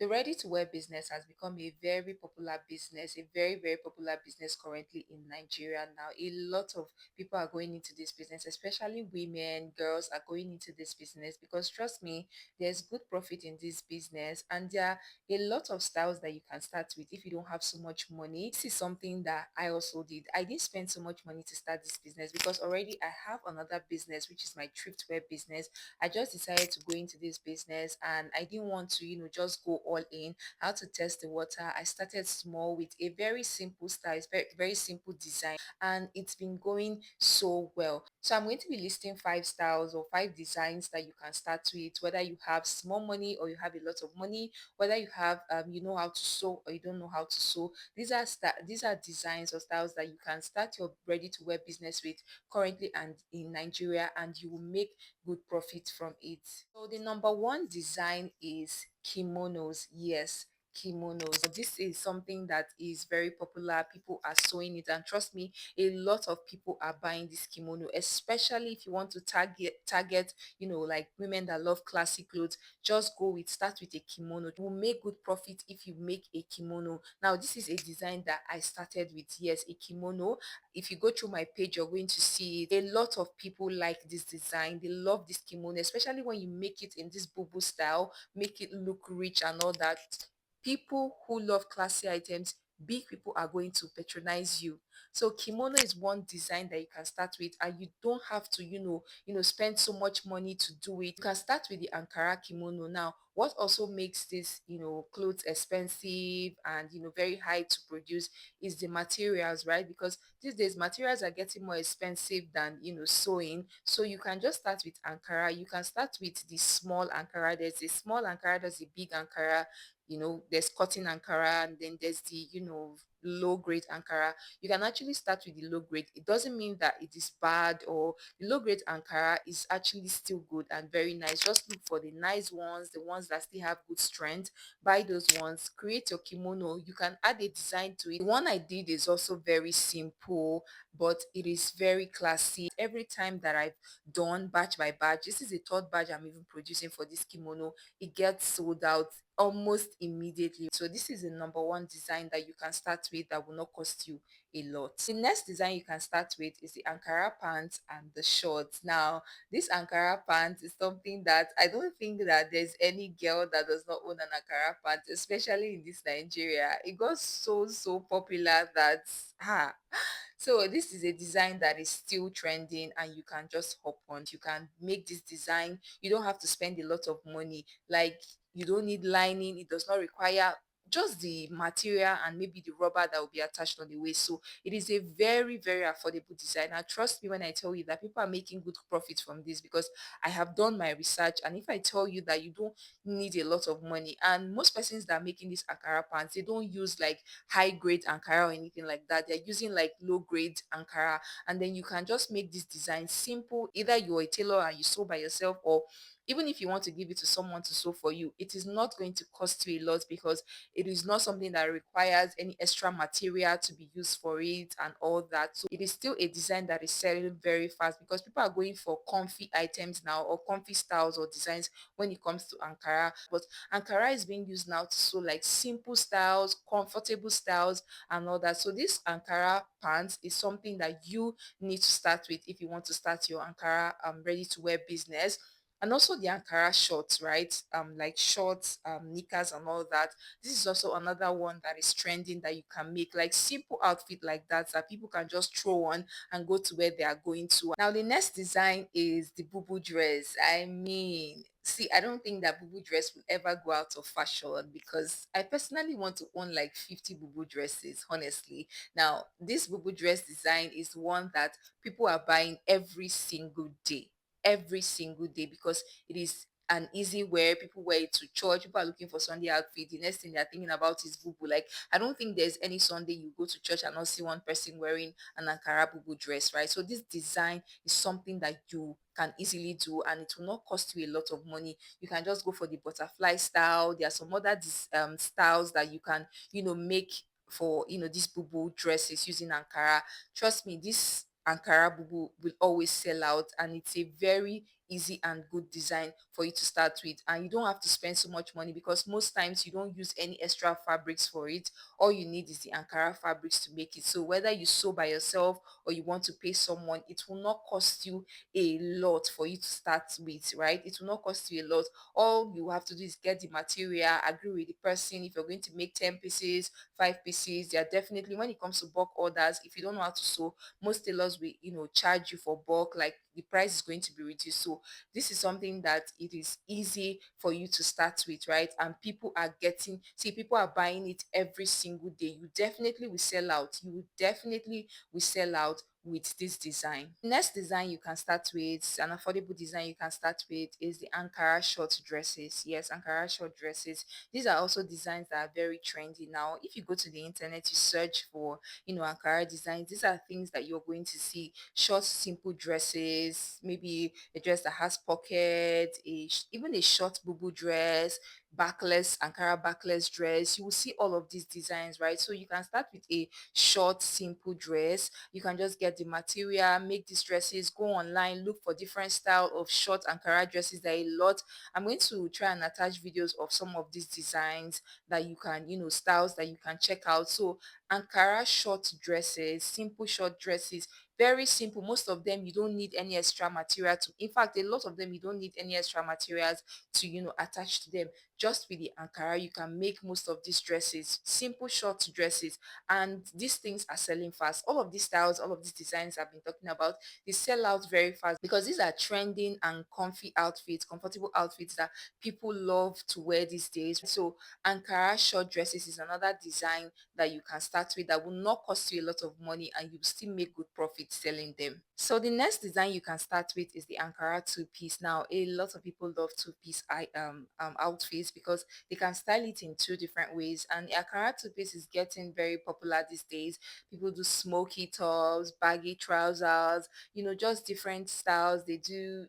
The ready to wear business has become a very popular business, a very, very popular business currently in Nigeria now. A lot of people are going into this business, especially women, girls are going into this business because trust me, there's good profit in this business and there are a lot of styles that you can start with if you don't have so much money. This is something that I also did. I didn't spend so much money to start this business because already I have another business, which is my thriftwear business. I just decided to go into this business and I didn't want to, just go all in. I had to test the water. I started small with a very simple style, it's very, very simple design, and it's been going so well. So I'm going to be listing five styles or five designs that you can start with, whether you have small money or you have a lot of money, whether you have you know how to sew or you don't know how to sew. These are designs or styles that you can start your ready to wear business with currently and in Nigeria, and you will make good profit from it. So the number one design is kimonos. Yes, kimonos. This is something that is very popular. People are sewing it, and trust me, a lot of people are buying this kimono, especially if you want to target, like women that love classic clothes. Just go with start with a kimono. You will make good profit if you make a kimono. Now, this is a design that I started with. Yes, a kimono. If you go through my page, you're going to see it. A lot of people like this design. They love this kimono, especially when you make it in this bubu style, make it look rich and all that. People who love classy items, big people are going to patronize you. So kimono is one design that you can start with, and you don't have to, spend so much money to do it. You can start with the Ankara kimono. Now, what also makes this, clothes expensive and very high to produce is the materials, right? Because these days materials are getting more expensive than sewing. So you can just start with Ankara. You can start with the small Ankara. There's a small Ankara, there's a big Ankara. There's cotton Ankara, and then there's the low grade Ankara. You can actually start with the low grade. It doesn't mean that it is bad, or the low grade Ankara is actually still good and very nice. Just look for the nice ones, the ones that still have good strength. Buy those ones, create your kimono. You can add a design to it. The one I did is also very simple, but it is very classy. Every time that I've done batch by batch, this is the third batch I'm even producing for this kimono, it gets sold out almost immediately. So this is the number one design that you can start with that will not cost you a lot. The next design you can start with is the Ankara pants and the shorts. Now, this Ankara pants is something that I don't think that there's any girl that does not own an Ankara pants, especially in this Nigeria. It got so popular that so this is a design that is still trending and you can just hop on. You can make this design. You don't have to spend a lot of money. Like, you don't need lining. It does not require just the material and maybe the rubber that will be attached on the waist. So it is a very, very affordable design. And trust me when I tell you that people are making good profit from this, because I have done my research. And if I tell you that you don't need a lot of money, and most persons that are making these Ankara pants, they don't use like high grade Ankara or anything like that. They're using like low grade Ankara, and then you can just make this design simple. Either you're a tailor and you sew by yourself, or even if you want to give it to someone to sew for you, it is not going to cost you a lot, because it is not something that requires any extra material to be used for it and all that. So it is still a design that is selling very fast, because people are going for comfy items now, or comfy styles or designs when it comes to Ankara. But Ankara is being used now to sew like simple styles, comfortable styles, and all that. So this Ankara pants is something that you need to start with if you want to start your Ankara ready to wear business. And also the Ankara shorts, right? Like shorts, knickers and all that. This is also another one that is trending, that you can make like simple outfit like that people can just throw on and go to where they are going to. Now the next design is the bubu dress. I mean, see, I don't think that bubu dress will ever go out of fashion, because I personally want to own like 50 bubu dresses, honestly. Now, this bubu dress design is one that people are buying every single day, because it is an easy wear. People wear it to church. People are looking for Sunday outfit. The next thing they're thinking about is bubu. Like, I don't think there's any Sunday you go to church and not see one person wearing an Ankara bubu dress, right? So this design is something that you can easily do, and it will not cost you a lot of money. You can just go for the butterfly style. There are some other styles that you can make for these bubu dresses using Ankara. Trust me, this Ankara bubu will always sell out, and it's a very easy and good design for you to start with, and you don't have to spend so much money because most times you don't use any extra fabrics for it. All you need is the Ankara fabrics to make it. So whether you sew by yourself or you want to pay someone, it will not cost you a lot for you to start with, right? It will not cost you a lot. All you have to do is get the material, agree with the person. If you're going to make 10 pieces, 5 pieces, they are definitely, when it comes to bulk orders, if you don't know how to sew, most tailors will, charge you for bulk, like the price is going to be reduced. So this is something that it is easy for you to start with, right? And people are buying it every single day. You definitely will sell out. You definitely will sell out with this design. Next design you can start with, an affordable design you can start with, is the Ankara short dresses. Yes, Ankara short dresses. These are also designs that are very trendy now. If you go to the internet, you search for, Ankara designs, these are things that you're going to see. Short, simple dresses, maybe a dress that has pockets, even a short bubu dress, backless, Ankara backless dress. You will see all of these designs, right? So you can start with a short, simple dress. You can just get the material, make these dresses, go online, look for different style of short Ankara dresses. There are a lot. I'm going to try and attach videos of some of these designs that you can, styles that you can check out. So Ankara short dresses, simple short dresses, very simple. Most of them you don't need any extra material to. In fact, a lot of them you don't need any extra materials to, attach to them. Just with the Ankara, you can make most of these dresses, simple short dresses, and these things are selling fast. All of these styles, all of these designs I've been talking about, they sell out very fast because these are trending and comfy outfits, comfortable outfits that people love to wear these days. So Ankara short dresses is another design that you can start with that will not cost you a lot of money and you will still make good profit selling them. So the next design you can start with is the Ankara two-piece. Now, a lot of people love two-piece outfits because they can style it in two different ways. And the Ankara two-piece is getting very popular these days. People do smoky tops, baggy trousers, just different styles. They do,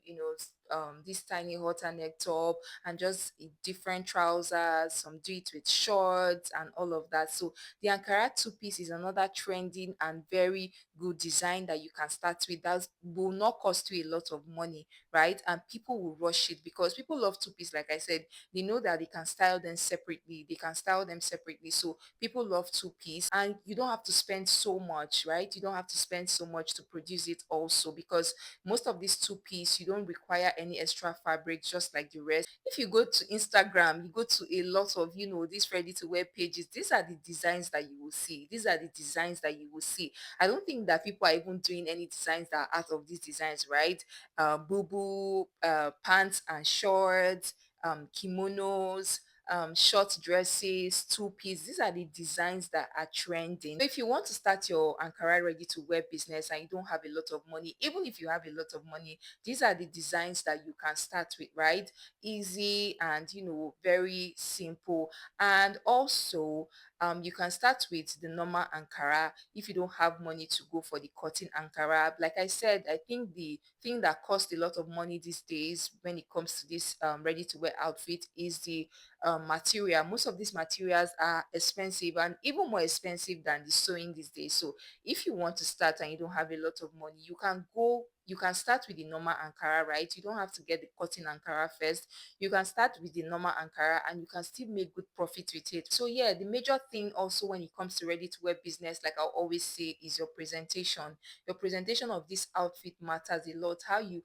this tiny halter neck top and just different trousers. Some do it with shorts and all of that. So the Ankara two-piece is another trending and very good design that you can start with that will not cost you a lot of money, right? And people will rush it because people love two-piece. Like I said, they know that they can style them separately. They can style them separately. So people love two-piece and you don't have to spend so much, right? You don't have to spend so much to produce it also because most of these two-piece, you don't require any extra fabric, just like the rest. If you go to Instagram, you go to a lot of, these ready to wear pages, these are the designs that you will see. These are the designs that you will see. I don't think that people are even doing any designs that are out of these designs, right? Boo pants and shorts, kimonos, short dresses, two-piece. These are the designs that are trending. So if you want to start your Ankara ready to wear business and you don't have a lot of money, even if you have a lot of money, these are the designs that you can start with, right? Easy and, very simple. And also, you can start with the normal Ankara if you don't have money to go for the cotton Ankara. Like I said, I think the thing that costs a lot of money these days when it comes to this ready to wear outfit is the material. Most of these materials are expensive and even more expensive than the sewing these days. So if you want to start and you don't have a lot of money, you can start with the normal Ankara, right? You don't have to get the cotton Ankara first. You can start with the normal Ankara and you can still make good profit with it. So yeah, the major thing also when it comes to ready to wear business, like I always say, is your presentation. Your presentation of this outfit matters a lot. How you,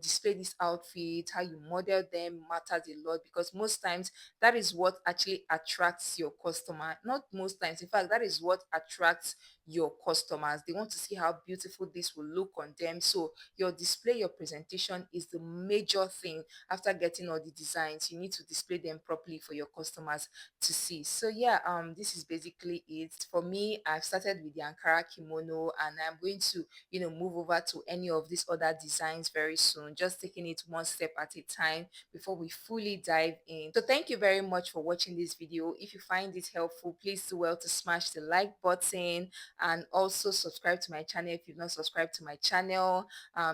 display this outfit, how you model them matters a lot because most times that is what actually attracts your customer. Not most times, in fact, that is what attracts your customers. They want to see how beautiful this will look on them. So your display, your presentation is the major thing. After getting all the designs, you need to display them properly for your customers to see. So yeah, this is basically it for me. I've started with the Ankara kimono and I'm going to, move over to any of these other designs very soon, just taking it one step at a time before we fully dive in. So thank you very much for watching this video. If you find it helpful, please do well to smash the like button and also subscribe to my channel if you've not subscribed to my channel.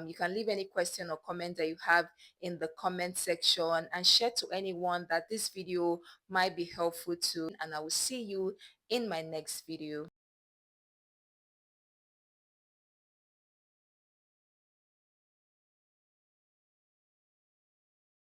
You can leave any question or comment that you have in the comment section and share to anyone that this video might be helpful to, and I will see you in my next video.